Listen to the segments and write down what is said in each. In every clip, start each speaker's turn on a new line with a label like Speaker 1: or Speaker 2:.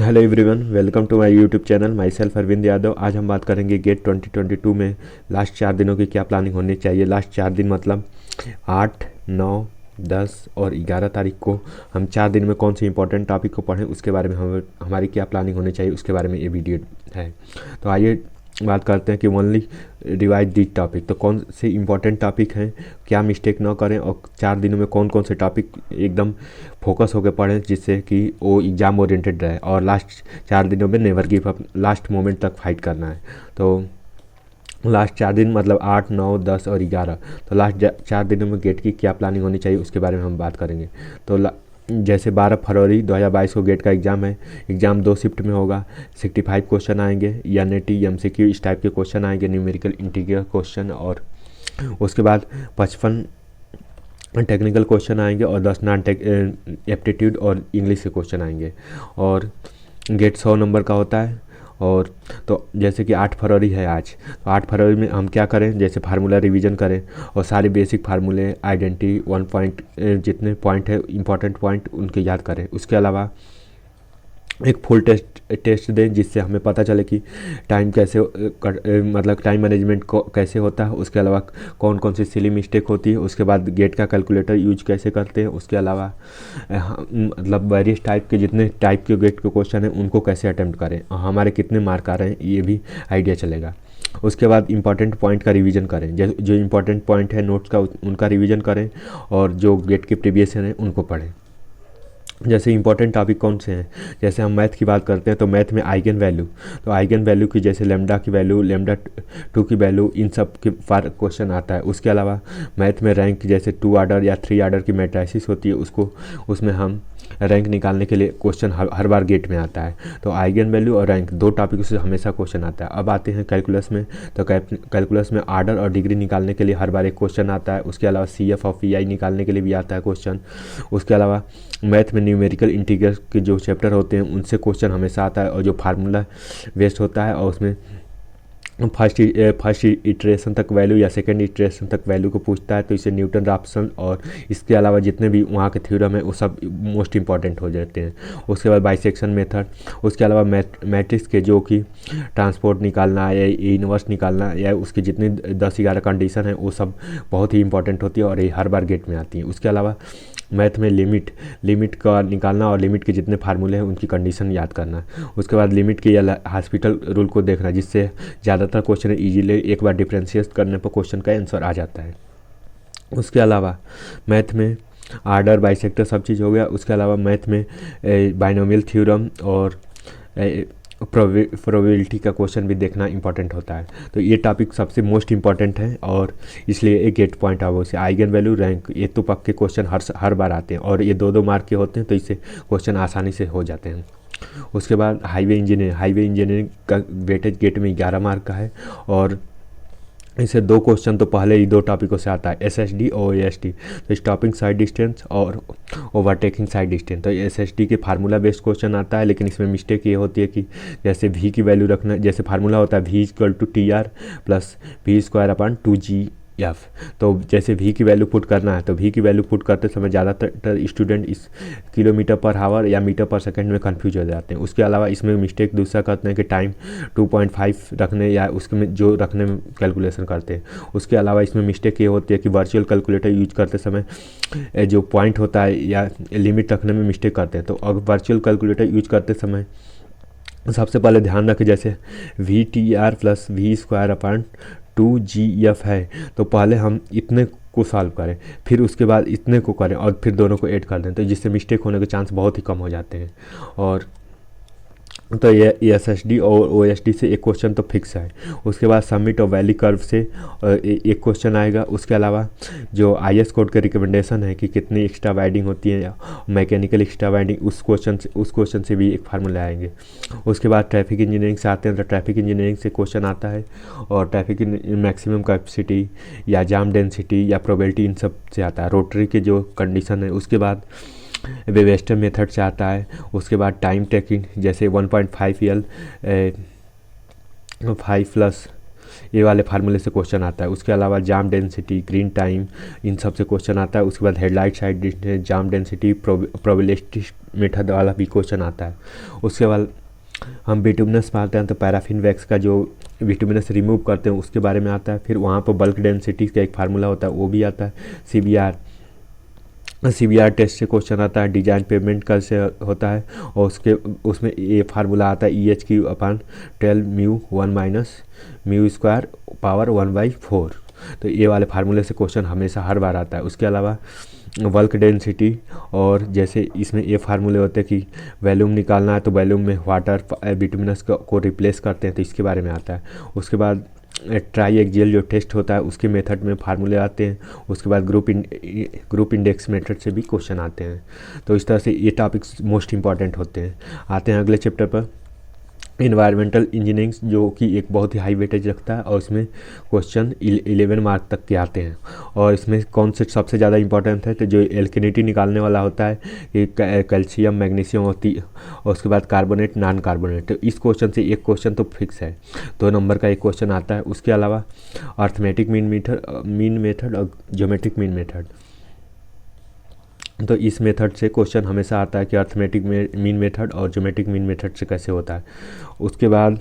Speaker 1: Hello everyone, welcome to my YouTube channel. Myself Arvind Yadav. आज हम बात करेंगे गेट 2022 में लास्ट 4 दिनों की क्या प्लानिंग होनी चाहिए। लास्ट 4 दिन मतलब 8, 9, 10 और 11 तारीख को हम 4 दिन में कौन से इंपॉर्टेंट टॉपिक को पढ़ें, उसके बारे में हमारी क्या प्लानिंग होनी चाहिए, उसके बारे में ये वीडियो है। तो आइए बात करते हैं कि ओनली रिवाइज दी टॉपिक। तो कौन से इंपॉर्टेंट टॉपिक हैं, क्या मिस्टेक ना करें, और 4 दिनों में कौन कौन से टॉपिक एकदम फोकस होकर पढ़ें जिससे कि वो एग्ज़ाम ओरिएंटेड रहे। और लास्ट 4 दिनों में never give up, last moment तक फाइट करना है। तो लास्ट 4 दिन मतलब 8, 9, 10 और 11। तो लास्ट 4 दिनों में गेट की क्या प्लानिंग होनी चाहिए उसके बारे में हम बात करेंगे। तो जैसे 12 फरवरी 2022 को गेट का एग्ज़ाम है। एग्ज़ाम 2 शिफ्ट में होगा। 65 क्वेश्चन आएंगे, एनईटी एमसीक्यू इस टाइप के क्वेश्चन आएंगे, न्यूमेरिकल इंटीग्रल क्वेश्चन, और उसके बाद 55 टेक्निकल क्वेश्चन आएंगे और 10 नॉन एप्टीट्यूड और इंग्लिश के क्वेश्चन आएंगे। और गेट 100 नंबर का होता है। और तो जैसे कि 8 फरवरी है आज, तो 8 फरवरी में हम क्या करें, जैसे फार्मूला रिवीजन करें और सारे बेसिक फार्मूले, आइडेंटिटी, 1 पॉइंट, जितने पॉइंट है इंपॉर्टेंट पॉइंट उनके याद करें। उसके अलावा एक फुल टेस्ट दें जिससे हमें पता चले कि टाइम कैसे मतलब टाइम मैनेजमेंट को कैसे होता है। उसके अलावा कौन कौन सी सिली मिस्टेक होती है। उसके बाद गेट का कैलकुलेटर यूज कैसे करते हैं। उसके अलावा मतलब वेरियस टाइप के जितने टाइप के गेट के क्वेश्चन हैं उनको कैसे अटेम्प्ट करें और हमारे कितने मार्क आ रहे हैं ये भी आइडिया चलेगा। उसके बाद इंपॉर्टेंट पॉइंट का रिवीजन करें, जो इंपॉर्टेंट पॉइंट है नोट्स का उनका रिवीजन करें, और जो गेट के प्रीवियस हैं उनको पढ़ें। जैसे इंपॉर्टेंट टॉपिक कौन से हैं, जैसे हम मैथ की बात करते हैं तो मैथ में आइगन वैल्यू, तो आइगन वैल्यू की जैसे लेमडा की वैल्यू, लेमडा 2 की वैल्यू, इन सब के फार क्वेश्चन आता है। उसके अलावा मैथ में रैंक जैसे 2 आर्डर या 3 आर्डर की मैट्रिसेस होती है, उसमें हम रैंक निकालने के लिए क्वेश्चन हर बार गेट में आता है। तो आइगन वैल्यू और रैंक 2 टॉपिक से हमेशा क्वेश्चन आता है। अब आते हैं कैलकुलस में, तो कैलकुलस में आर्डर और डिग्री निकालने के लिए हर बार एक क्वेश्चन आता है। उसके अलावा CF और PI निकालने के लिए भी आता है क्वेश्चन। उसके अलावा मैथ में न्यूमेरिकल इंटीग्रल के जो चैप्टर होते हैं उनसे क्वेश्चन हमेशा आता है, और जो फार्मूला बेस्ड होता है और उसमें फर्स्ट इटरेशन तक वैल्यू या सेकंड इटरेशन तक वैल्यू को पूछता है, तो इसे न्यूटन राप्सन और इसके अलावा जितने भी वहाँ के थ्योरम है वो सब मोस्ट इंपॉर्टेंट हो जाते हैं। उसके बाद बाइसेक्शन मेथड, उसके अलावा मैट्रिक्स के जो कि ट्रांसपोर्ट निकालना या इनवर्स निकालना या उसकी जितनी 10-11 कंडीशन है वो सब बहुत ही इंपॉर्टेंट होती है और ये हर बार गेट में आती है। उसके अलावा मैथ में लिमिट का निकालना और लिमिट के जितने फार्मूले हैं उनकी कंडीशन याद करना। उसके बाद लिमिट के या हॉस्पिटल रूल को देखना, जिससे ज़्यादातर क्वेश्चन इजीली एक बार डिफ्रेंशिएट करने पर क्वेश्चन का आंसर आ जाता है। उसके अलावा मैथ में आर्डर, बाइसेक्टर सब चीज़ हो गया। उसके अलावा मैथ में बाइनोमियल थ्योरम और प्रोबेबिलिटी का क्वेश्चन भी देखना इंपॉर्टेंट होता है। तो ये टॉपिक सबसे मोस्ट इंपॉर्टेंट है और इसलिए एक गेट पॉइंट है। से आइगन वैल्यू, रैंक, ये तो पक्के क्वेश्चन हर बार आते हैं और ये 2-2 मार्क के होते हैं, तो इससे क्वेश्चन आसानी से हो जाते हैं। उसके बाद हाईवे इंजीनियरिंग का वेटेज गेट में 11 मार्क का है, और इसे 2 क्वेश्चन तो पहले ही 2 टॉपिकों से आता है, SSD और OAST। तो स्टॉपिंग साइड डिस्टेंस और ओवरटेकिंग साइड डिस्टेंस। तो SSD के फार्मूला बेस्ड क्वेश्चन आता है, लेकिन इसमें मिस्टेक ये होती है कि जैसे V की वैल्यू रखना, जैसे फार्मूला होता है V=TR + V²/2GF। तो जैसे V की वैल्यू पुट करना है तो V की वैल्यू पुट करते समय ज़्यादातर स्टूडेंट इस किलोमीटर पर हावर या मीटर पर सेकंड में कंफ्यूज हो जाते हैं। उसके अलावा इसमें मिस्टेक दूसरा करते हैं कि टाइम 2.5 रखने या उसके में जो रखने में कैलकुलेशन करते हैं। उसके अलावा इसमें मिस्टेक ये होती है कि वर्चुअल कैलकुलेटर यूज करते समय जो पॉइंट होता है या लिमिट रखने में मिस्टेक करते हैं। तो अब वर्चुअल कैलकुलेटर यूज करते समय सबसे पहले ध्यान रखें, जैसे VTR + V²/2GF है, तो पहले हम इतने को सॉल्व करें, फिर उसके बाद इतने को करें और फिर दोनों को ऐड कर दें, तो जिससे मिस्टेक होने के चांस बहुत ही कम हो जाते हैं। और तो ये SSD और OSD से एक क्वेश्चन तो फिक्स है। उसके बाद समिट और वैली कर्व से एक क्वेश्चन आएगा। उसके अलावा जो IS कोड के रिकमेंडेशन है कि कितनी एक्स्ट्रा वाइडिंग होती है या मैकेनिकल एक्स्ट्रा वाइडिंग, उस क्वेश्चन से भी एक फार्मूला आएंगे। उसके बाद ट्रैफिक इंजीनियरिंग से आते हैं, तो ट्रैफिक इंजीनियरिंग से क्वेश्चन आता है और ट्रैफिक मैक्सिमम कैपेसिटी या जाम डेंसिटी या प्रोबेबिलिटी इन सब से आता है। रोटरी के जो कंडीशन है, उसके बाद वेबस्टर मेथड से आता है। उसके बाद टाइम टेकिंग, जैसे 1.5 L 5 + ये वाले फार्मूले से क्वेश्चन आता है। उसके अलावा जाम डेंसिटी, ग्रीन टाइम, इन सब से क्वेश्चन आता है। उसके बाद हेडलाइट साइड डिस्टेंस, जाम डेंसिटी, प्रोबेबिलिस्टिक मेथड वाला भी क्वेश्चन आता है। उसके बाद हम बिटुमिनस मारते हैं तो पैराफिन वैक्स का जो बिटुमिनस रिमूव करते हैं उसके बारे में आता है। फिर वहाँ पर बल्क डेंसिटी का एक फार्मूला होता है वो भी आता है। सीबीआर टेस्ट से क्वेश्चन आता है। डिजाइन पेमेंट का से होता है और उसमें ये फार्मूला आता है EHQ/12 mu 1 minus mu square power 1/4। तो ये वाले फार्मूले से क्वेश्चन हमेशा हर बार आता है। उसके अलावा बल्क डेंसिटी और जैसे इसमें ये फार्मूले होते हैं कि वैल्यूम निकालना है तो वैल्यूम में वाटर बिटुमिनस को रिप्लेस करते हैं तो इसके बारे में आता है। उसके बाद ट्राई एक्सियल जो टेस्ट होता है उसके मेथड में फार्मूले आते हैं। उसके बाद ग्रुप इंडेक्स मेथड से भी क्वेश्चन आते हैं। तो इस तरह से ये टॉपिक्स मोस्ट इंपॉर्टेंट होते हैं। आते हैं अगले चैप्टर पर, इन्वायरमेंटल इंजीनियरिंग, जो कि एक बहुत ही हाई वेटेज रखता है और इसमें क्वेश्चन 11 मार्क तक के आते हैं। और इसमें कौन से सबसे ज़्यादा इंपॉर्टेंट है तो जो एल्केनिटी निकालने वाला होता है कि कैल्शियम, मैग्नीशियम होती और उसके बाद कार्बोनेट, नॉन कार्बोनेट। तो इस क्वेश्चन से एक क्वेश्चन तो फिक्स है, 2 नंबर का एक क्वेश्चन आता है। उसके अलावा अर्थमेटिक मीन मेथड और ज्योमेट्रिक मीन मेथड, तो इस मेथड से क्वेश्चन हमेशा आता है कि अर्थमेटिक मीन मेथड और ज्योमेट्रिक मीन मेथड से कैसे होता है। उसके बाद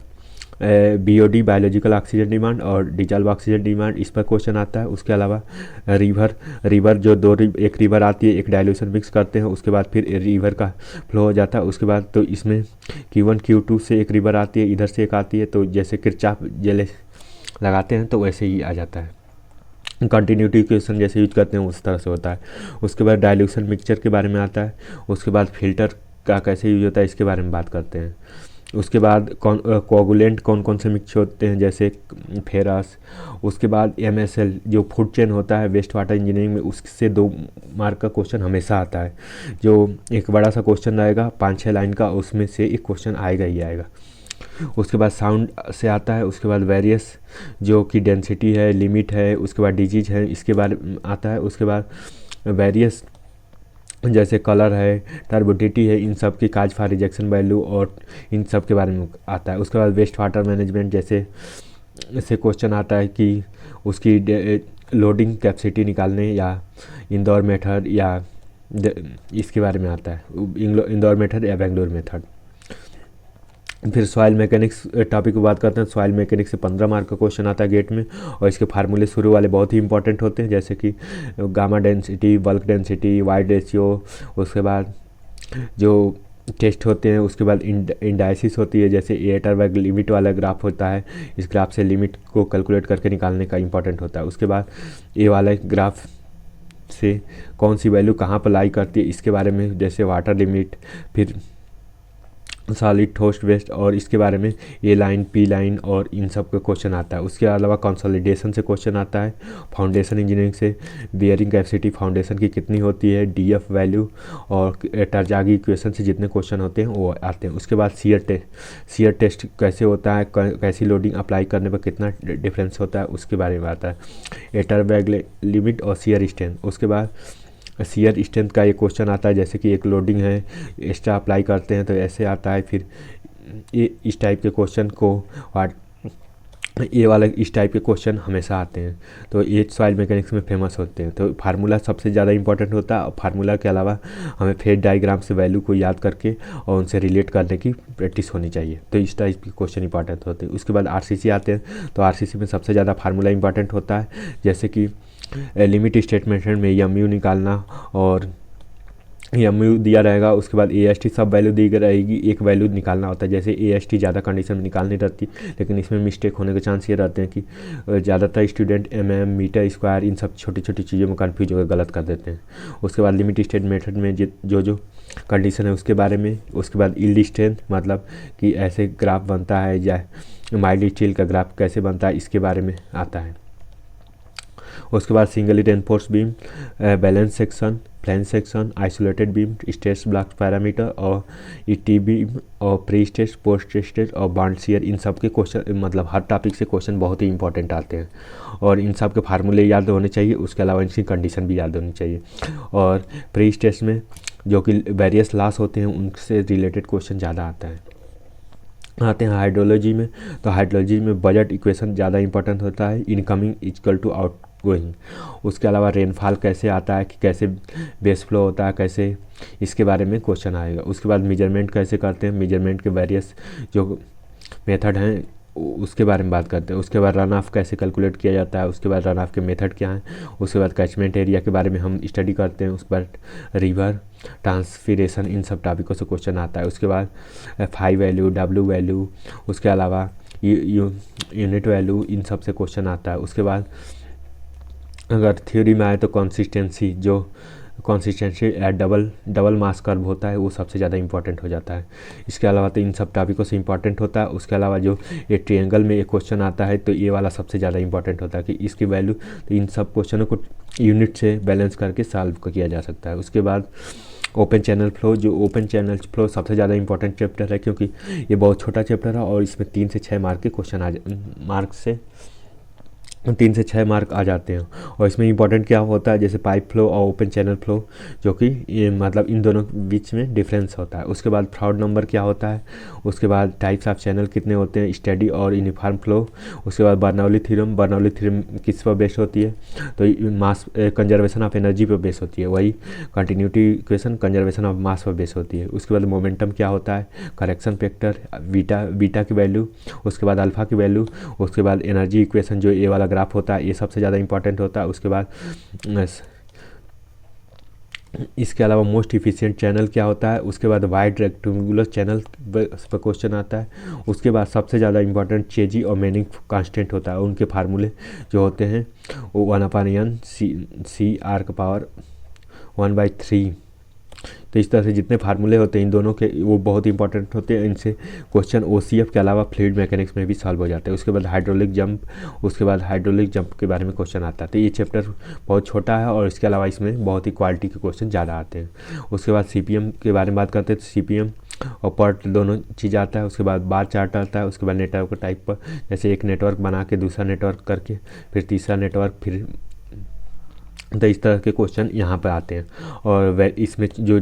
Speaker 1: BOD बायोलॉजिकल ऑक्सीजन डिमांड और डिजॉल्व ऑक्सीजन डिमांड, इस पर क्वेश्चन आता है। उसके अलावा रिवर जो एक रिवर आती है, एक डाइल्यूशन मिक्स करते हैं, उसके बाद फिर रिवर का फ्लो हो जाता है। उसके बाद तो इसमें Q1 Q2 से एक रिवर आती है, इधर से एक आती है, तो जैसे किरचॉफ जले लगाते हैं तो वैसे ही आ जाता है। कंटिन्यूटी इक्वेशन जैसे यूज करते हैं उस तरह से होता है। उसके बाद डाइल्यूशन मिक्सचर के बारे में आता है। उसके बाद फिल्टर का कैसे यूज होता है इसके बारे में बात करते हैं। उसके बाद कोगुलेंट कौन कौन से मिक्स होते हैं जैसे फेरस। उसके बाद MSL जो फूड चेन होता है वेस्ट वाटर इंजीनियरिंग में, उससे 2 मार्क का क्वेश्चन हमेशा आता है। जो एक बड़ा सा क्वेश्चन रहेगा 5-6 लाइन का, उसमें से एक क्वेश्चन आएगा ही आएगा। उसके बाद साउंड से आता है। उसके बाद वेरियस जो कि डेंसिटी है, लिमिट है, उसके बाद डिजीज है, इसके बारे में आता है। उसके बाद वेरियस जैसे कलर है, टर्बिडिटी है, इन सब की काज फॉर रिजेक्शन वैल्यू और इन सब के बारे में आता है। उसके बाद वेस्ट वाटर मैनेजमेंट जैसे से क्वेश्चन आता है कि उसकी लोडिंग कैपेसिटी निकालने या इंदौर मेथड या इसके बारे में आता है, इंदौर मेथड या बेंगलोर मेथड। फिर सॉइल मैकेनिक्स टॉपिक की बात करते हैं। सॉइल मैकेनिक्स से 15 मार्क का क्वेश्चन आता है गेट में और इसके फार्मूले शुरू वाले बहुत ही इंपॉर्टेंट होते हैं जैसे कि gamma density, bulk density, void ratio. उसके बाद जो टेस्ट होते हैं उसके बाद इंडाइसिस होती है जैसे एटरबर्ग लिमिट वाला ग्राफ होता है, इस ग्राफ से लिमिट को कैलकुलेट करके निकालने का इंपॉर्टेंट होता है। उसके बाद ये वाला ग्राफ से कौन सी वैल्यू कहाँ पर लाई करती है इसके बारे में जैसे वाटर लिमिट, फिर सॉलिड ठोस वेस्ट और इसके बारे में ए लाइन, पी लाइन और इन सब का क्वेश्चन आता है। उसके अलावा कंसोलिडेशन से क्वेश्चन आता है। फाउंडेशन इंजीनियरिंग से बियरिंग कैपेसिटी फाउंडेशन की कितनी होती है, DF वैल्यू और टरजागी इक्वेशन से जितने क्वेश्चन होते हैं वो आते हैं। उसके बाद शियर टेस्ट कैसे होता है, कैसी लोडिंग अप्लाई करने पर कितना डिफरेंस होता है उसके बारे में आता है। एटरबर्ग लिमिट और शियर स्ट्रेंथ। उसके बाद शियर स्ट्रेंथ का एक क्वेश्चन आता है जैसे कि एक लोडिंग है, एक्स्ट्रा अप्लाई करते हैं तो ऐसे आता है। फिर ये इस टाइप के क्वेश्चन को ये वाला इस टाइप के क्वेश्चन हमेशा आते हैं। तो ये सॉइल मैकेनिक्स में फेमस होते हैं। तो फार्मूला सबसे ज़्यादा इंपॉर्टेंट होता है और फार्मूला के अलावा हमें फेज डायग्राम से वैल्यू को याद करके और उनसे रिलेट करने की प्रैक्टिस होनी चाहिए। तो इस टाइप के क्वेश्चन इंपॉर्टेंट होते हैं। उसके बाद RCC आते हैं। तो RCC में सबसे ज़्यादा फार्मूला इंपॉर्टेंट होता है जैसे कि लिमिट स्टेटमेंट में MU निकालना और MU दिया रहेगा। उसके बाद AST सब वैल्यू दी रहेगी, एक वैल्यू निकालना होता है। जैसे AST ज़्यादा कंडीशन में निकालनी रहती, लेकिन इसमें मिस्टेक होने के चांस ये रहते हैं कि ज़्यादातर स्टूडेंट mm, मीटर स्क्वायर इन सब छोटी छोटी चीज़ों में कन्फ्यूज होकर गलत कर देते हैं। उसके बाद लिमिट स्टेट मेथड में जो कंडीशन है उसके बारे में। उसके बाद यील्ड स्ट्रेंथ मतलब कि ऐसे ग्राफ बनता है या माइल्ड स्टील का ग्राफ कैसे बनता है इसके बारे में आता है। उसके बाद singly reinforce beam, balance section, plane section, isolated beam, stress block parameter और टी बीम और प्री स्ट्रेस, पोस्ट स्ट्रेस और बाउंड शियर, इन सब के क्वेश्चन मतलब हर टॉपिक से क्वेश्चन बहुत ही इंपॉर्टेंट आते हैं और इन सब के फार्मूले याद होने चाहिए। उसके अलावा इनकी कंडीशन भी याद होनी चाहिए। और प्री स्ट्रेस में जो कि वेरियस लॉस होते हैं उनसे रिलेटेड क्वेश्चन ज़्यादा आता है। आते हैं हाइड्रोलॉजी में। तो हाइड्रोलॉजी में बजट इक्वेशन ज़्यादा इंपॉर्टेंट होता है, incoming equal to outgoing. उसके अलावा रेनफॉल कैसे आता है, कि कैसे बेस फ्लो होता है, कैसे, इसके बारे में क्वेश्चन आएगा। उसके बाद मेजरमेंट कैसे करते हैं, मेजरमेंट के वेरियस जो मेथड हैं उसके बारे में बात करते हैं। उसके बाद रन ऑफ कैसे कैलकुलेट किया जाता है, उसके बाद रन ऑफ के मेथड क्या हैं, उसके बाद कैचमेंट एरिया के बारे में हम स्टडी करते हैं। उसके बाद रिवर ट्रांसफिरेशन, इन सब टॉपिकों से क्वेश्चन आता है। उसके बाद फाई वैल्यू, डब्ल्यू वैल्यू, उसके अलावा यूनिट वैल्यू, इन सब से क्वेश्चन आता है। उसके बाद अगर थ्योरी में आए तो कंसिस्टेंसी, जो consistency at double mass curve होता है वो सबसे ज़्यादा इंपॉर्टेंट हो जाता है। इसके अलावा तो इन सब टॉपिकों से इंपॉर्टेंट होता है। उसके अलावा जो ये ट्रायंगल में एक क्वेश्चन आता है तो ये वाला सबसे ज़्यादा इंपॉर्टेंट होता है कि इसकी वैल्यू, तो इन सब क्वेश्चनों को यूनिट से बैलेंस करके सॉल्व किया जा सकता है। उसके बाद ओपन चैनल फ्लो, जो ओपन चैनल फ्लो सबसे ज़्यादा इंपॉर्टेंट चैप्टर है, क्योंकि ये बहुत छोटा चैप्टर है और इसमें 3 से 6 मार्क के क्वेश्चन मार्क से 3 से 6 मार्क आ जाते हैं। और इसमें इंपॉर्टेंट क्या होता है, जैसे पाइप फ्लो और ओपन चैनल फ्लो, जो कि ये मतलब इन दोनों के बीच में डिफरेंस होता है। उसके बाद फ्राउड नंबर क्या होता है, उसके बाद टाइप्स ऑफ चैनल कितने होते हैं, स्टेडी और यूनिफॉर्म फ्लो। उसके बाद बर्नौली थ्योरम किस पर बेस होती है, तो मास कंजर्वेशन ऑफ एनर्जी पर बेस होती है। वही continuity equation conservation of mass पर बेस होती है। उसके बाद मोमेंटम क्या होता है, करेक्शन फैक्टर, बीटा की वैल्यू, उसके बाद अल्फा की वैल्यू, उसके बाद एनर्जी इक्वेशन जो ये वाला ग्राफ होता है ये सबसे ज़्यादा इंपॉर्टेंट होता है। उसके बाद इसके अलावा मोस्ट इफिशिएंट चैनल क्या होता है, उसके बाद वाइड रेक्टेंगुलर चैनल पर क्वेश्चन आता है। उसके बाद सबसे ज़्यादा इंपॉर्टेंट चेजी और मैनिंग कांस्टेंट होता है, उनके फार्मूले जो होते हैं वो 1/n सी आर का पावर 1/3। तो इस तरह से जितने फार्मूले होते हैं इन दोनों के वो बहुत इंपॉर्टेंट होते हैं। इनसे क्वेश्चन ओसीएफ के अलावा फ्लूइड मैकेनिक्स में भी सॉल्व हो जाते हैं। उसके बाद हाइड्रोलिक जंप, उसके बाद हाइड्रोलिक जंप के बारे में क्वेश्चन आता है। तो ये चैप्टर बहुत छोटा है और इसके अलावा इसमें बहुत ही क्वालिटी के क्वेश्चन ज़्यादा आते हैं। उसके बाद सीपीएम के बारे में बात करते हैं तो सीपीएम और पर्ट दोनों चीज़ आता है। उसके बाद बार चार्ट आता है। उसके बाद नेटवर्क टाइप पर, जैसे एक नेटवर्क बना के दूसरा नेटवर्क करके फिर तीसरा नेटवर्क, फिर तो इस तरह के क्वेश्चन यहाँ पर आते हैं। और इसमें जो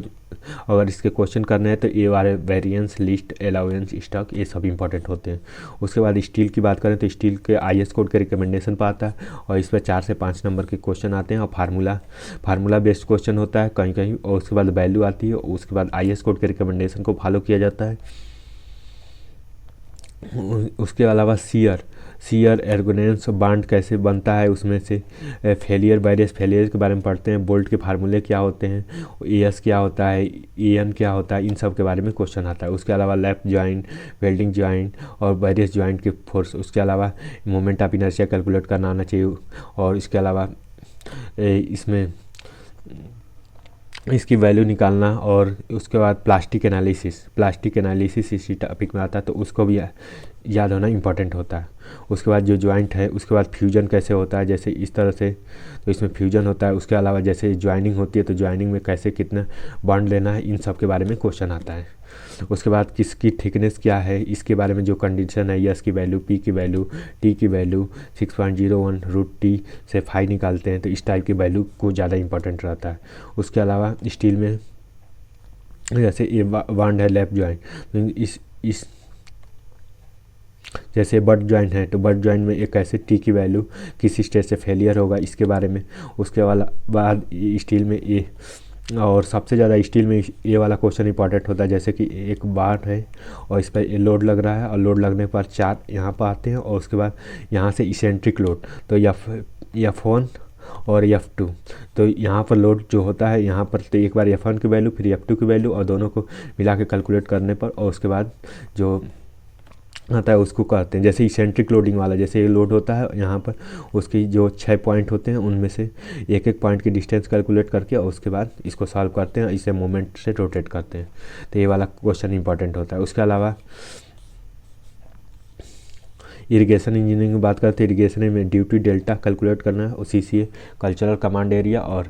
Speaker 1: अगर इसके क्वेश्चन करने हैं तो ये वाले वेरिएंस, लिस्ट, अलाउंस, स्टॉक, ये सब इंपॉर्टेंट होते हैं। उसके बाद स्टील की बात करें तो स्टील के आईएस कोड के रिकमेंडेशन पर आता है और इस पर 4 से 5 नंबर के क्वेश्चन आते हैं और फार्मूला बेस्ड क्वेश्चन होता है कहीं कहीं। और उसके बाद वैल्यू आती है, उसके बाद आईएस कोड के रिकमेंडेशन को फॉलो किया जाता है। उसके अलावा सीयर एर्गोनेंस बांड कैसे बनता है, उसमें से फेलियर, वायरस फेलियर के बारे में पढ़ते हैं। बोल्ट के फार्मूले क्या होते हैं, एएस क्या होता है, एएन क्या होता है, इन सब के बारे में क्वेश्चन आता है। उसके अलावा लैप जॉइंट, वेल्डिंग जॉइंट और वायरस जॉइंट के फोर्स, उसके अलावा मोमेंट ऑफ इनर्शिया कैलकुलेट करना आना चाहिए। और इसके अलावा इसमें इसकी वैल्यू निकालना। और उसके बाद प्लास्टिक एनालिसिस इसी टॉपिक में आता है तो उसको भी याद होना इंपॉर्टेंट होता है। उसके बाद जो ज्वाइंट है, उसके बाद फ्यूजन कैसे होता है, जैसे इस तरह से, तो इसमें फ्यूजन होता है। उसके अलावा जैसे ज्वाइनिंग होती है तो ज्वाइनिंग में कैसे कितना बॉन्ड लेना है, इन सब के बारे में क्वेश्चन आता है। उसके बाद किसकी थिकनेस क्या है, इसके बारे में जो कंडीशन है, यस की वैल्यू, पी की वैल्यू, टी की वैल्यू 6.01√T से फाई निकालते हैं तो इस टाइप की वैल्यू को ज़्यादा इंपॉर्टेंट रहता है। उसके अलावा स्टील में जैसे ये बॉन्ड है लैप जॉइंट, तो इस जैसे बट जॉइंट है तो बट जॉइंट में एक ऐसे टी की वैल्यू किस स्टेज से फेलियर होगा, इसके बारे में। उसके बाद स्टील में ये, और सबसे ज़्यादा स्टील में ये वाला क्वेश्चन इंपॉर्टेंट होता है, जैसे कि एक बार है और इस पर लोड लग रहा है और लोड लगने पर 4 यहाँ पर आते हैं और उसके बाद यहाँ से इसेंट्रिक लोड, तो F1 और F2, तो यहाँ पर लोड जो होता है यहाँ पर तो एक बार F1 की वैल्यू फिर F2 की वैल्यू और दोनों को मिला के कैलकुलेट करने पर और उसके बाद जो आता है उसको कहते हैं। जैसे इसेंट्रिक लोडिंग वाला, जैसे ये लोड होता है यहाँ पर उसकी जो 6 पॉइंट होते हैं उनमें से एक पॉइंट की डिस्टेंस कैलकुलेट करके और उसके बाद इसको सॉल्व करते हैं, इसे मोमेंट से रोटेट करते हैं। तो ये वाला क्वेश्चन इंपॉर्टेंट होता है। उसके अलावा इरिगेशन इंजीनियरिंग की बात करते हैं, इरिगेशन में ड्यूटी डेल्टा कैलकुलेट करना है और CCA कल्चरल कमांड एरिया और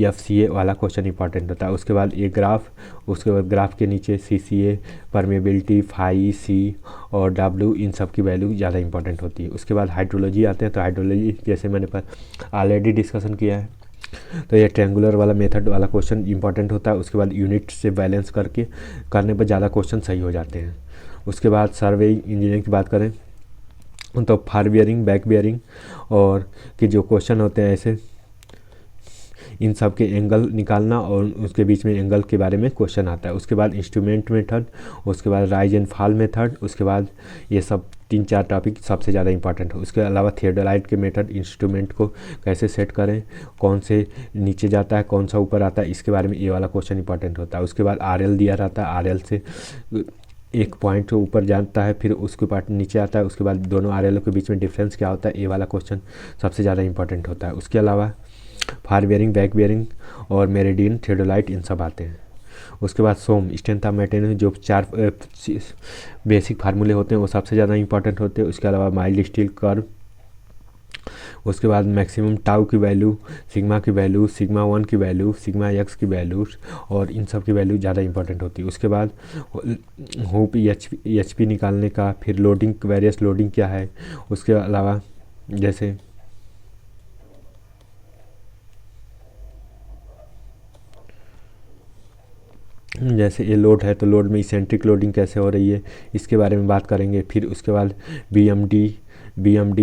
Speaker 1: FCA वाला क्वेश्चन इंपॉर्टेंट होता है। उसके बाद ये ग्राफ, उसके बाद ग्राफ के नीचे CCA, परमेबिलिटी, फाई, C और W, इन सब की वैल्यू ज़्यादा इंपॉर्टेंट होती है। उसके बाद हाइड्रोलॉजी आते हैं तो हाइड्रोलॉजी जैसे मैंने ऑलरेडी डिस्कशन किया है तो ये ट्रायंगुलर वाला मेथड वाला क्वेश्चन इंपॉर्टेंट होता है। उसके बाद यूनिट से बैलेंस करने पर ज़्यादा क्वेश्चन सही हो जाते हैं। उसके बाद सर्वे इंजीनियरिंग की बात करें तो फार बियरिंग, बैक बियरिंग और कि जो क्वेश्चन होते हैं ऐसे, इन सब के एंगल निकालना और उसके बीच में एंगल के बारे में क्वेश्चन आता है। उसके बाद इंस्ट्रूमेंट मेथड, उसके बाद राइज एंड फॉल मेथड, उसके बाद ये सब 3-4 टॉपिक सबसे ज़्यादा इंपॉर्टेंट है। उसके अलावा थियोडोलाइट के मेथड, इंस्ट्रूमेंट को कैसे सेट करें, कौन से नीचे जाता है कौन सा ऊपर आता है, इसके बारे में ये वाला क्वेश्चन इंपॉर्टेंट होता है। उसके बाद RL दिया रहता है, RL से एक पॉइंट ऊपर जाता है फिर उसके पार्ट नीचे आता है, उसके बाद दोनों RL के बीच में डिफरेंस क्या होता है, ये वाला क्वेश्चन सबसे ज़्यादा इंपॉर्टेंट होता है। उसके अलावा फार बियरिंग, बैक बियरिंग और मेरिडियन, थियोडोलाइट, इन सब आते हैं। उसके बाद सोम, स्ट्रेंथ ऑफ मेटेरियल, जो 4 बेसिक फार्मूले होते हैं वो सबसे ज़्यादा इंपॉर्टेंट होते हैं। उसके अलावा माइल्ड स्टील कर्व, उसके बाद मैक्सिमम टाउ की वैल्यू, सिग्मा की वैल्यू, सिग्मा 1 की वैल्यू, सिग्मा एक्स की वैल्यू और इन सब की वैल्यू ज़्यादा इंपॉर्टेंट होती है। उसके बाद हुप एच पी निकालने का, फिर लोडिंग, वेरियस लोडिंग क्या है। उसके अलावा जैसे ये लोड है तो लोड में इसेंट्रिक लोडिंग कैसे हो रही है, इसके बारे में बात करेंगे। फिर उसके बाद BMD,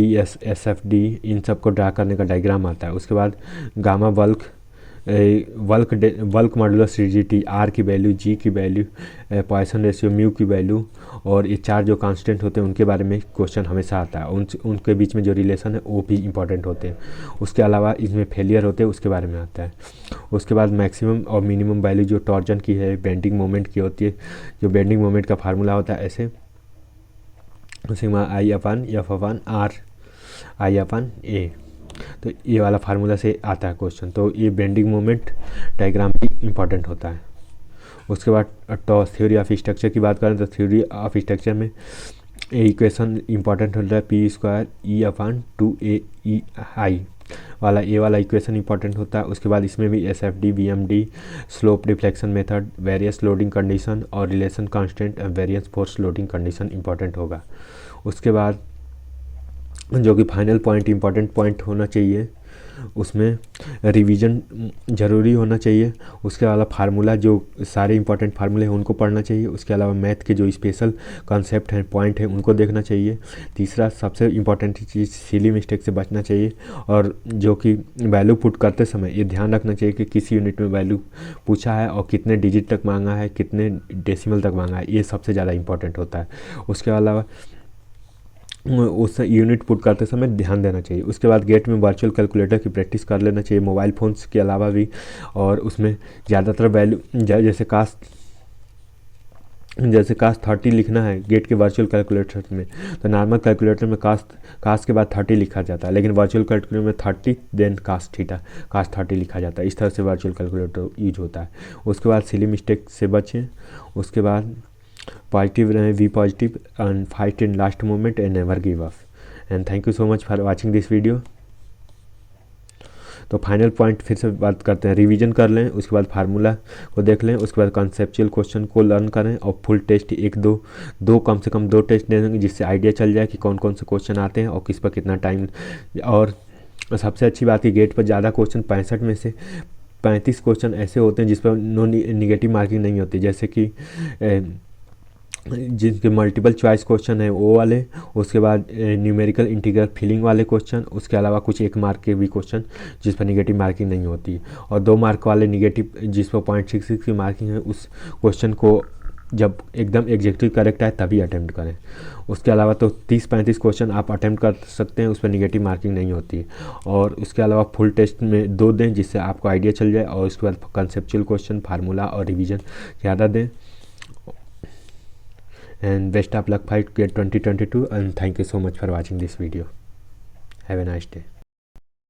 Speaker 1: SFD, इन सब को ड्रा करने का डायग्राम आता है। उसके बाद gamma walk modulus rigidity, R की वैल्यू, G की वैल्यू, पॉइसन रेशियो, म्यू की वैल्यू और ये 4 जो कांस्टेंट होते हैं उनके बारे में क्वेश्चन हमेशा आता है। उनके बीच में जो रिलेशन है वो भी इंपॉर्टेंट होते हैं। उसके अलावा इसमें फेलियर होते हैं उसके बारे में आता है। उसके बाद मैक्सिमम और मिनिमम वैल्यू जो टॉर्जन की है, बेंडिंग मोमेंट की होती है, जो बेंडिंग मोमेंट का फार्मूला होता है ऐसे सिग्मा I/F/R I/A, तो ये वाला फार्मूला से आता है क्वेश्चन। तो ये बेंडिंग मोमेंट डायग्राम भी इम्पॉर्टेंट होता है। उसके बाद थ्योरी ऑफ स्ट्रक्चर की बात करें तो थ्योरी ऑफ स्ट्रक्चर में ये इक्वेशन इंपॉर्टेंट होता है, P² E/2AEI वाला, ये वाला इक्वेशन इंपॉर्टेंट होता है। उसके बाद इसमें भी SFD, BMD, slope deflection method, various loading condition और relation constant various force loading condition important होगा। उसके बाद जो कि फाइनल पॉइंट, इंपॉर्टेंट पॉइंट होना चाहिए, उसमें रिवीजन ज़रूरी होना चाहिए। उसके अलावा फार्मूला, जो सारे इंपॉर्टेंट फार्मूले हैं उनको पढ़ना चाहिए। उसके अलावा मैथ के जो स्पेशल कॉन्सेप्ट हैं, पॉइंट हैं, उनको देखना चाहिए। तीसरा सबसे इंपॉर्टेंट चीज़, सिली मिस्टेक से बचना चाहिए और जो कि वैल्यू पुट करते समय ये ध्यान रखना चाहिए कि किस यूनिट में वैल्यू पूछा है और कितने डिजिट तक मांगा है, कितने डेसिमल तक मांगा है, ये सबसे ज़्यादा इंपॉर्टेंट होता है। उसके अलावा उस यूनिट पुट करते समय ध्यान देना चाहिए। उसके बाद गेट में वर्चुअल कैलकुलेटर की प्रैक्टिस कर लेना चाहिए, मोबाइल फ़ोन्स के अलावा भी। और उसमें ज़्यादातर वैल्यू जैसे कास्ट 30 लिखना है गेट के वर्चुअल कैलकुलेटर में, तो नॉर्मल कैलकुलेटर में कास्ट के बाद 30 लिखा जाता है, लेकिन वर्चुअल कैलकुलेटर में 30 देन कास्ट 30 लिखा जाता है। इस तरह से वर्चुअल कैलकुलेटर यूज होता है। उसके बाद सिली मिस्टेक से बचें। उसके बाद पॉजिटिव रहें, be positive and fight in last moment and never give up. And thank you so much for watching this video. तो फाइनल पॉइंट फिर से बात करते हैं, रिवीजन कर लें, उसके बाद फार्मूला को देख लें, उसके बाद कॉन्सेप्चुअल क्वेश्चन को लर्न करें और फुल टेस्ट दो कम से कम 2 टेस्ट दे देंगे, जिससे आइडिया चल जाए कि कौन कौन से क्वेश्चन आते हैं और किस पर कितना टाइम। और सबसे अच्छी बात है गेट पर ज़्यादा क्वेश्चन 65 में से 35 क्वेश्चन ऐसे होते हैं जिस पर निगेटिव मार्किंग नहीं होती, जैसे कि जिनके मल्टीपल चॉइस क्वेश्चन है वो वाले, उसके बाद न्यूमेरिकल इंटीग्रल फिलिंग वाले क्वेश्चन, उसके अलावा कुछ 1 मार्क के भी क्वेश्चन जिस पर निगेटिव मार्किंग नहीं होती, और 2 मार्क वाले निगेटिव जिस पर 0.66 की मार्किंग है, उस क्वेश्चन को जब एकदम एग्जैक्टली करेक्ट आए तभी अटैम्प्ट करें। उसके अलावा तो 30-35 क्वेश्चन आप अटैम्प्ट कर सकते हैं, उस पर निगेटिव मार्किंग नहीं होती। और उसके अलावा फुल टेस्ट में 2 दें जिससे आपको आइडिया चल जाए, और उसके बाद कंसेप्चुअल क्वेश्चन, फार्मूला और रिवीजन ज़्यादा दें। And best of luck for GATE 2022, and thank you so much for watching this video. Have a nice day.